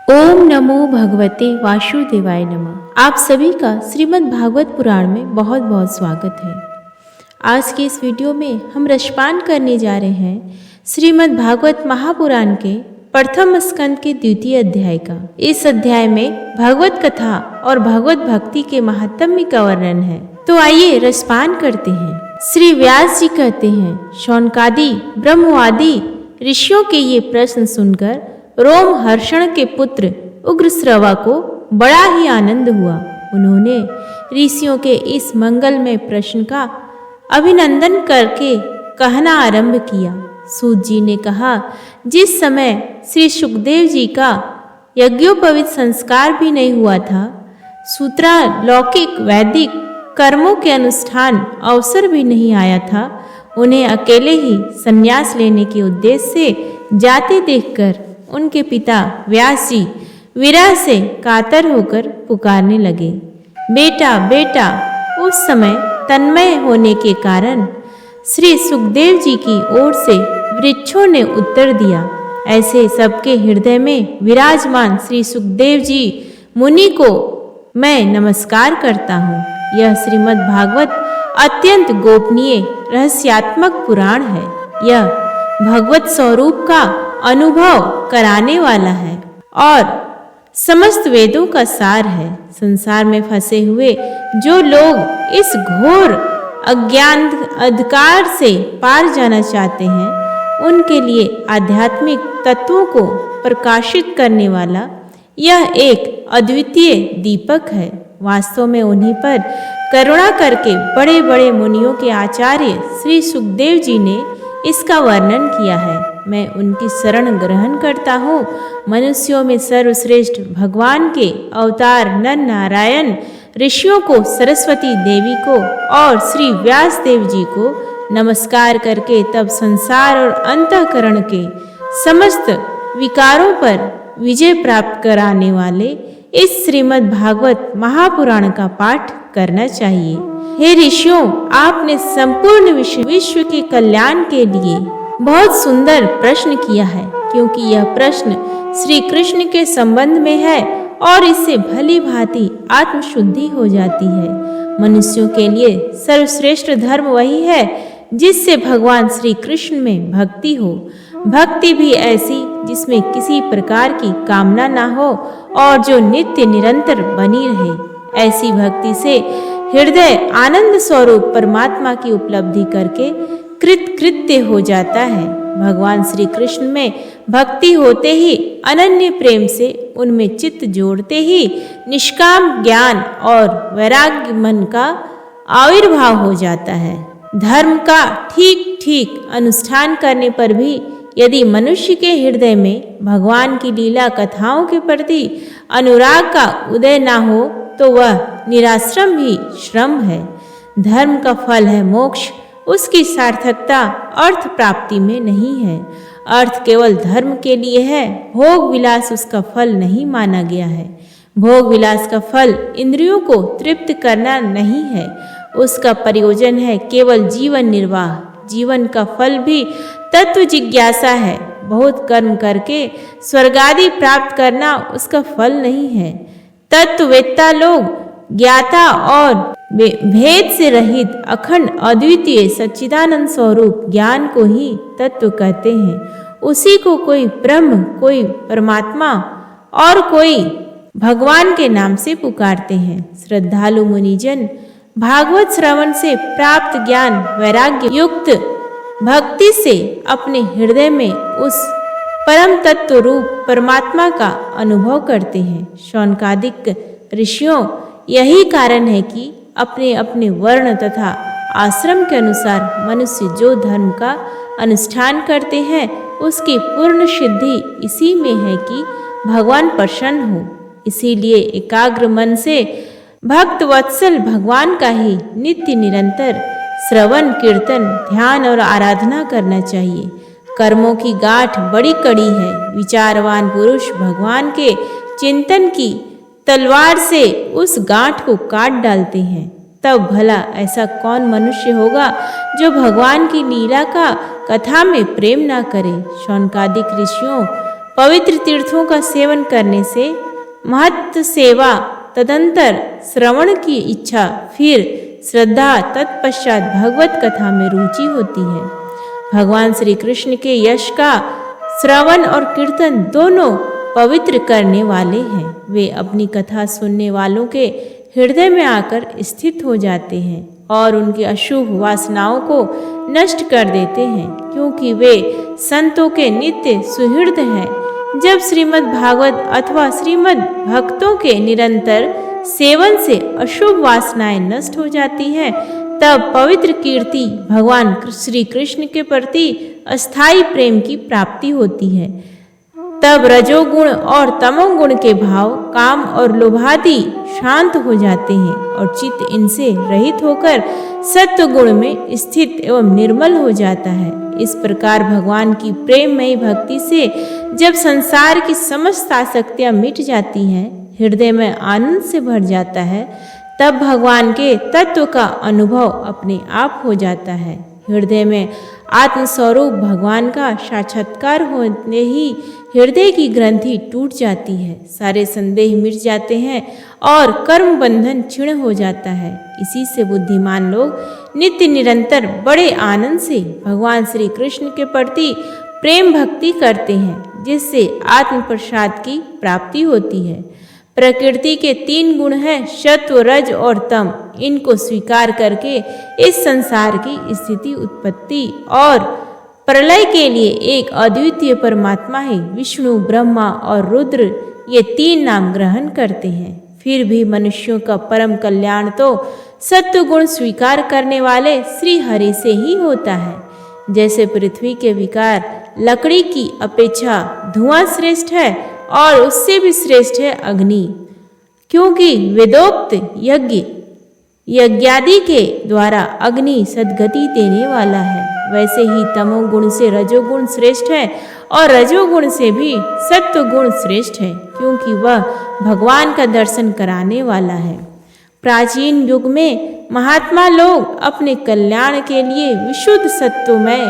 ओम नमो भगवते वासुदेवाय नमः। आप सभी का श्रीमद् भागवत पुराण में बहुत बहुत स्वागत है। आज के इस वीडियो में हम रसपान करने जा रहे हैं श्रीमद् भागवत महापुराण के प्रथम स्कंद के द्वितीय अध्याय का। इस अध्याय में भगवत कथा और भगवत भक्ति के महात्म्य का वर्णन है। तो आइए रसपान करते हैं। श्री व्यास जी कहते हैं, शौनकादि ब्रह्मवादी ऋषियों के ये प्रश्न सुनकर रोम हर्षण के पुत्र उग्रश्रवा को बड़ा ही आनंद हुआ। उन्होंने ऋषियों के इस मंगलमय प्रश्न का अभिनंदन करके कहना आरंभ किया। सूत जी ने कहा, जिस समय श्री सुखदेव जी का यज्ञोपवीत संस्कार भी नहीं हुआ था, सूत्रा लौकिक वैदिक कर्मों के अनुष्ठान अवसर भी नहीं आया था, उन्हें अकेले ही संन्यास लेने के उद्देश्य से जाते देखकर उनके पिता व्यास जी विरह से कातर होकर पुकारने लगे, बेटा बेटा। उस समय तन्मय होने के कारण श्री सुखदेव जी की ओर से वृक्षों ने उत्तर दिया। ऐसे सबके हृदय में विराजमान श्री सुखदेव जी मुनि को मैं नमस्कार करता हूँ। यह श्रीमद् भागवत अत्यंत गोपनीय रहस्यात्मक पुराण है। यह भगवत स्वरूप का अनुभव कराने वाला है और समस्त वेदों का सार है। संसार में फंसे हुए जो लोग इस घोर अज्ञान अंधकार से पार जाना चाहते हैं, उनके लिए आध्यात्मिक तत्वों को प्रकाशित करने वाला यह एक अद्वितीय दीपक है। वास्तव में उन्हीं पर करुणा करके बड़े बड़े मुनियों के आचार्य श्री सुखदेव जी ने इसका वर्णन किया है। मैं उनकी शरण ग्रहण करता हूँ। मनुष्यों में सर्वश्रेष्ठ भगवान के अवतार नर नारायण ऋषियों को, सरस्वती देवी को और श्री व्यास देव जी को नमस्कार करके तब संसार और अंतःकरण के समस्त विकारों पर विजय प्राप्त कराने वाले इस श्रीमद् भागवत महापुराण का पाठ करना चाहिए। हे ऋषियों, आपने संपूर्ण विश्व के कल्याण के लिए बहुत सुंदर प्रश्न किया है, क्योंकि यह प्रश्न श्री कृष्ण के संबंध में है और इससे भली भांति आत्मशुद्धि हो जाती है। मनुष्यों के लिए सर्वश्रेष्ठ धर्म वही है जिससे भगवान श्री कृष्ण में भक्ति हो। भक्ति भी ऐसी जिसमें किसी प्रकार की कामना ना हो और जो नित्य निरंतर बनी रहे। ऐसी भक्ति से हृदय आनंद स्वरूप परमात्मा की उपलब्धि करके कृतकृत्य हो जाता है। भगवान श्री कृष्ण में भक्ति होते ही अनन्य प्रेम से उनमें चित्त जोड़ते ही निष्काम ज्ञान और वैराग्य मन का आविर्भाव हो जाता है। धर्म का ठीक ठीक अनुष्ठान करने पर भी यदि मनुष्य के हृदय में भगवान की लीला कथाओं के प्रति अनुराग का उदय ना हो तो वह निराश्रम ही श्रम है। धर्म का फल है मोक्ष। उसकी सार्थकता अर्थ प्राप्ति में नहीं है। अर्थ केवल धर्म के लिए है। भोग विलास उसका फल नहीं माना गया है। भोग विलास का फल इंद्रियों को तृप्त करना नहीं है। उसका प्रयोजन है केवल जीवन निर्वाह। जीवन का फल भी तत्व जिज्ञासा है। बहुत कर्म करके स्वर्गादि प्राप्त करना उसका फल नहीं है। तत्ववेत्ता लोग ज्ञाता और भेद से रहित अखंड अद्वितीय सच्चिदानंद स्वरूप ज्ञान को ही तत्व कहते हैं। उसी को कोई ब्रह्म, कोई परमात्मा और कोई भगवान के नाम से पुकारते हैं। श्रद्धालु मुनिजन भागवत श्रवण से प्राप्त ज्ञान वैराग्य युक्त भक्ति से अपने हृदय में उस परम तत्व रूप परमात्मा का अनुभव करते हैं। शौनकादिक ऋषियों, यही कारण है कि अपने अपने वर्ण तथा आश्रम के अनुसार मनुष्य जो धर्म का अनुष्ठान करते हैं, उसकी पूर्ण सिद्धि इसी में है कि भगवान प्रसन्न हो। इसीलिए एकाग्र मन से भक्त वत्सल भगवान का ही नित्य निरंतर श्रवण, कीर्तन, ध्यान और आराधना करना चाहिए। कर्मों की गांठ बड़ी कड़ी है। विचारवान पुरुष भगवान के चिंतन की तलवार से उस गांठ को काट डालते हैं। तब भला ऐसा कौन मनुष्य होगा जो भगवान की लीला का कथा में प्रेम ना करे। शौनकादिक ऋषियों, पवित्र तीर्थों का सेवन करने से महत्व सेवा, तदंतर श्रवण की इच्छा, फिर श्रद्धा, तत्पश्चात भगवत कथा में रुचि होती है। भगवान श्री कृष्ण के यश का श्रवण और कीर्तन दोनों पवित्र करने वाले हैं। वे अपनी कथा सुनने वालों के हृदय में आकर स्थित हो जाते हैं और उनकी अशुभ वासनाओं को नष्ट कर देते हैं, क्योंकि वे संतों के नित्य सुहृद हैं। जब श्रीमद् भागवत अथवा श्रीमद् भक्तों के निरंतर सेवन से अशुभ वासनाएं नष्ट हो जाती हैं, तब पवित्र कीर्ति भगवान श्री कृष्ण के प्रति अस्थाई प्रेम की प्राप्ति होती है। तब रजोगुण और तमोगुण के भाव, काम और लोभादि शांत हो जाते हैं और चित्त इनसे रहित होकर सत्व गुण में स्थित एवं निर्मल हो जाता है। इस प्रकार भगवान की प्रेममयी भक्ति से जब संसार की समस्त आसक्तियां मिट जाती हैं, हृदय में आनंद से भर जाता है, तब भगवान के तत्व का अनुभव अपने आप हो जाता है। हृदय में आत्मस्वरूप भगवान का साक्षात्कार होने ही हृदय की ग्रंथि टूट जाती है, सारे संदेह मिट जाते हैं और कर्म बंधन क्षीण हो जाता है। इसी से बुद्धिमान लोग नित्य निरंतर बड़े आनंद से भगवान श्री कृष्ण के प्रति प्रेम भक्ति करते हैं, जिससे आत्म प्रसाद की प्राप्ति होती है। प्रकृति के 3 गुण हैं, सत्व, रज और तम। इनको स्वीकार करके इस संसार की स्थिति, उत्पत्ति और प्रलय के लिए एक अद्वितीय परमात्मा है विष्णु, ब्रह्मा और रुद्र, ये 3 नाम ग्रहण करते हैं। फिर भी मनुष्यों का परम कल्याण तो सत्व गुण स्वीकार करने वाले श्री हरि से ही होता है। जैसे पृथ्वी के विकार लकड़ी की अपेक्षा धुआं श्रेष्ठ है और उससे भी श्रेष्ठ है अग्नि, क्योंकि वेदोक्त यज्ञादि के द्वारा अग्नि सद्गति देने वाला है। वैसे ही तमोगुण से रजोगुण श्रेष्ठ है और रजोगुण से भी सत्वगुण श्रेष्ठ है, क्योंकि वह भगवान का दर्शन कराने वाला है। प्राचीन युग में महात्मा लोग अपने कल्याण के लिए विशुद्ध सत्वमय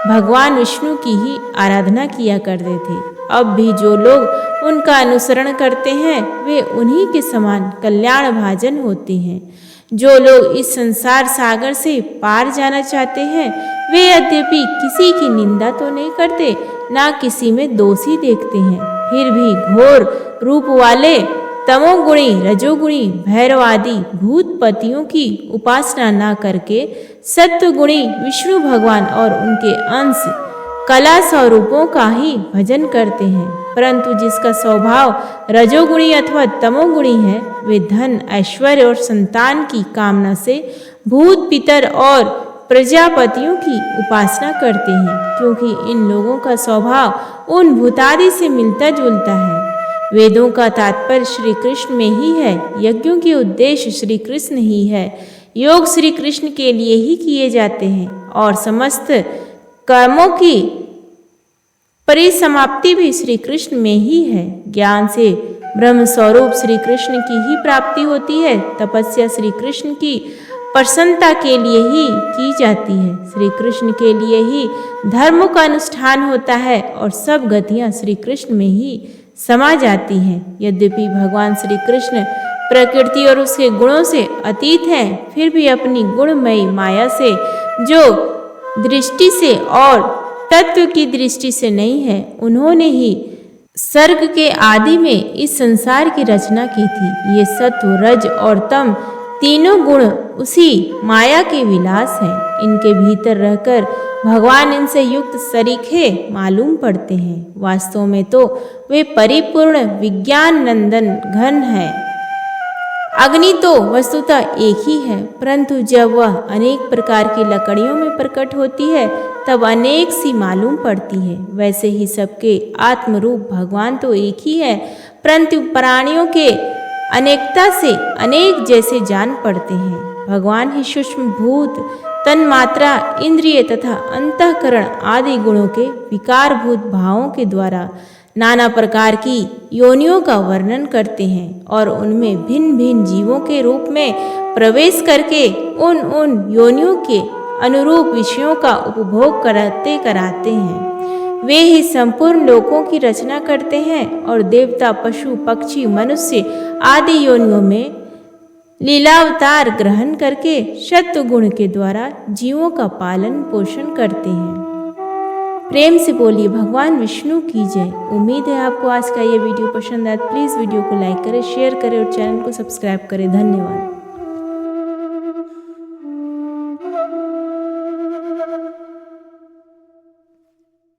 भगवान विष्णु की ही आराधना किया करते थे। अब भी जो लोग उनका अनुसरण करते हैं, वे उन्हीं के समान कल्याण भाजन होते हैं। जो लोग इस संसार सागर से पार जाना चाहते हैं, वे यद्यपि किसी की निंदा तो नहीं करते, ना किसी में दोषी देखते हैं, फिर भी घोर रूप वाले तमोगुणी, रजोगुणी, भैरवादि भूतपतियों की उपासना न करके सत्वगुणी विष्णु भगवान और उनके अंश कला स्वरूपों का ही भजन करते हैं। परंतु जिसका स्वभाव रजोगुणी अथवा तमोगुणी है, वे धन, ऐश्वर्य और संतान की कामना से भूत, पितर और प्रजापतियों की उपासना करते हैं, क्योंकि इन लोगों का स्वभाव उन भूतादि से मिलता जुलता है। वेदों का तात्पर्य श्री कृष्ण में ही है, यज्ञों के उद्देश्य श्री कृष्ण ही है, योग श्री कृष्ण के लिए ही किए जाते हैं और समस्त कर्मों की परिसमाप्ति भी श्री कृष्ण में ही है। ज्ञान से ब्रह्म स्वरूप श्री कृष्ण की ही प्राप्ति होती है। तपस्या श्री कृष्ण की प्रसन्नता के लिए ही की जाती है। श्री कृष्ण के लिए ही धर्मों का अनुष्ठान होता है और सब गतियाँ श्री कृष्ण में ही समा जाती हैं। यद्यपि भगवान श्री कृष्ण प्रकृति और उसके गुणों से अतीत हैं, फिर भी अपनी गुणमयी माया से जो दृष्टि से और तत्व की दृष्टि से नहीं है, उन्होंने ही सर्ग के आदि में इस संसार की रचना की थी। ये सत्व, रज और तम तीनों गुण उसी माया के विलास हैं। इनके भीतर रहकर भगवान इनसे युक्त सरीखे मालूम पड़ते हैं। वास्तव में तो वे परिपूर्ण विज्ञान नंदन घन है। अग्नि तो वस्तुतः एक ही है, परंतु जब वह अनेक प्रकार की लकड़ियों में प्रकट होती है, तब अनेक सी मालूम पड़ती है। वैसे ही सबके आत्मरूप भगवान तो एक ही है, परंतु प्राणियों के अनेकता से अनेक जैसे जान पड़ते हैं। भगवान ही सूक्ष्म भूत, तन्मात्रा, इंद्रिय तथा अंतःकरण आदि गुणों के विकारभूत भावों के द्वारा नाना प्रकार की योनियों का वर्णन करते हैं और उनमें भिन्न भिन्न जीवों के रूप में प्रवेश करके उन योनियों के अनुरूप विषयों का उपभोग कराते हैं। वे ही संपूर्ण लोकों की रचना करते हैं और देवता, पशु, पक्षी, मनुष्य आदि योनियों में लीलावतार ग्रहण करके सत्व गुण के द्वारा जीवों का पालन पोषण करते हैं। प्रेम से बोलिए भगवान विष्णु की जय। उम्मीद है आपको आज का ये वीडियो पसंद आया। प्लीज़ वीडियो को लाइक करें, शेयर करें और चैनल को सब्सक्राइब करें। धन्यवाद।